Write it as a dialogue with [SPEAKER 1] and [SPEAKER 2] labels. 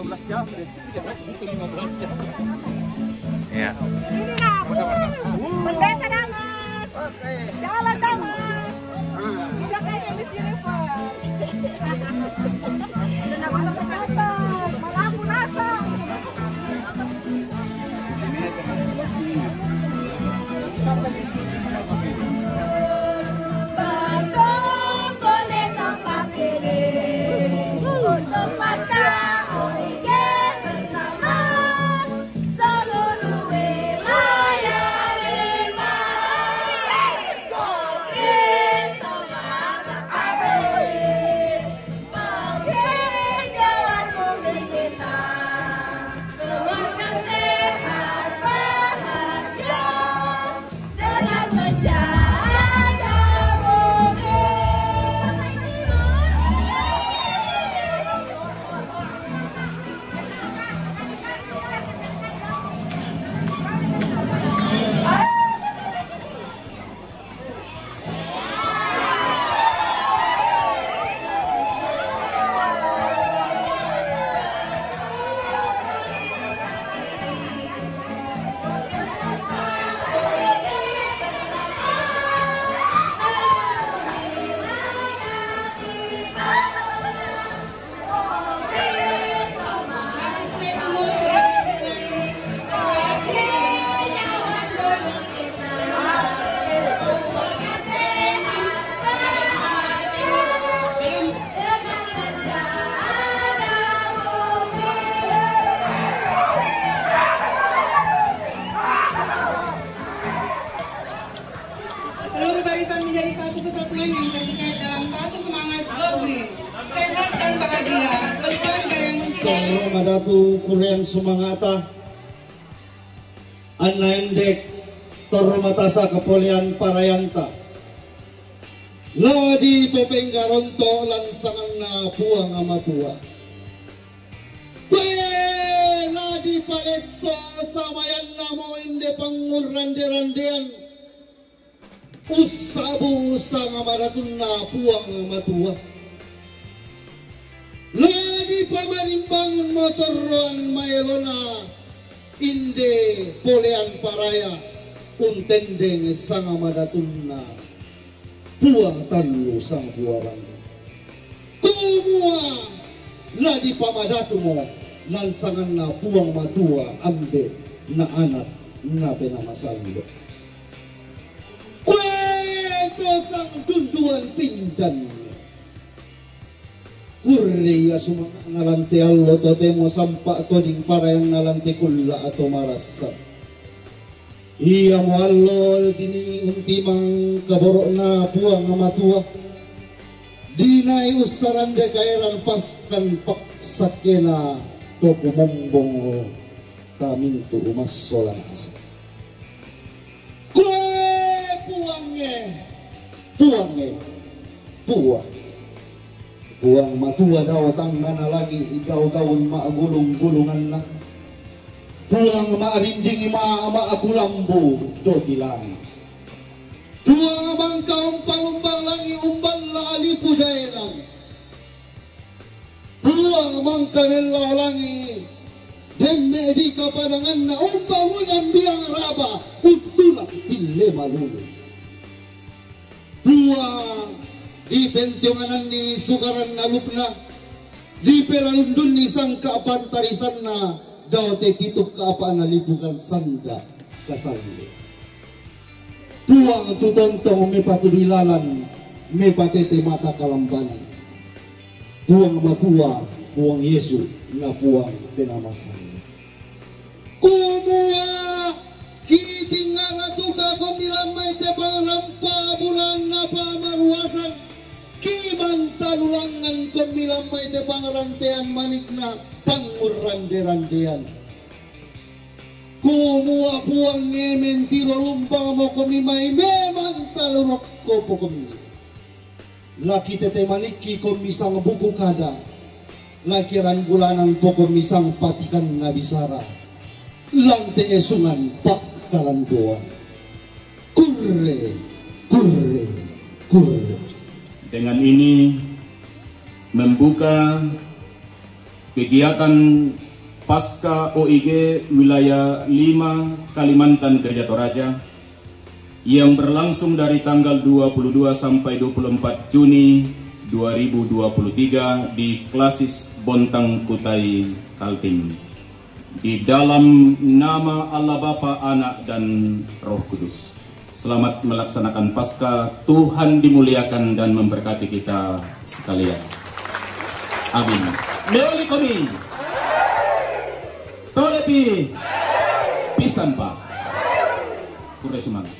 [SPEAKER 1] 12 jam deh. Itu 15 jam.
[SPEAKER 2] Ya.
[SPEAKER 3] Ini lah. Pendeta Damas. Jalan Damas. Udah kayaknya di sini, Pak. Udah masuk ke kantor. Malah aku rasa.
[SPEAKER 4] Seluruh barisan menjadi satu kesatuan yang terikat dalam satu semangat Gobri, sehat dan bahagia, berkeluarga yang mencintai.
[SPEAKER 5] Madatu Kurian Sumangata, Anaindek Tormatasa Kepolian Parayanta, Ladi Topeng Garonto Langsangan na Puang Amatua, Ladi Paleso Samayan Namo Inde Pangurande-randean, Usabu Sang Amaratun na Puang Amatua, Ladi pamarimbangun motoran Maelona Inde Polean Paraya Untendeng Sang Amadatuna Puang Tanlu Sang Buaran Kumua Ladi pamadatumo Lansangan na Puang Matua Ambe na anak na penamasaldo Kweto Sang Dunduan Pindan Kuriya sumang nalante allo totemo sampa toding para yang nalante kulla atau marasa. Iya mo allo dini untimang kaborok na puang amatua. Dinay usarande kairan paskan paksakena topo mombong kamintu umas solan asa. Kue puangnya, puang. Buang matua daw tanggana lagi ikaw gawon maagulong-gulungan na. Buang maarinding maagulambo do bilang. Buang amang kaumpang-umbang langi umbang laalipu daelang. Buang amang kamelaw langi demme di kapadangan na umbangunan biang raba utulak tille malulu. Buang di pentionganan ni sukaran na lupna, di pelalundun ni sang kaapan tarisan na daw te titup kaapaan na lipukan sanda kasalli. Puang tutontong may patubilalan, may patete mata kalambanan. Puang matua, puang Yesu na puang pinamasan. Kumua kiting nga natuka kumilamay te panglampa bulan na pamaruasan. Kimantalulangan kumilamay te pangrantean manik na pangurande-randean. Kumua puang ngemen tiro lumpang mo kumimay memang talurok ko po kumi. Laki tete maliki kumisang buku kada. Laki rangulanan po kumisang patikan na bisara. Lante esungan pak kalandoan. Kurre.
[SPEAKER 6] Dengan ini membuka kegiatan Pasca OIG Wilayah 5 Kalimantan Gereja Toraja yang berlangsung dari tanggal 22 sampai 24 Juni 2023 di Klasis Bontang Kutai Kaltim. Di dalam nama Allah Bapa, Anak, dan Roh Kudus. Selamat melaksanakan Pasca. Tuhan dimuliakan dan memberkati kita sekalian. Amin. Meoli kami. Tolepi. Pisan Pak. Kure semangat.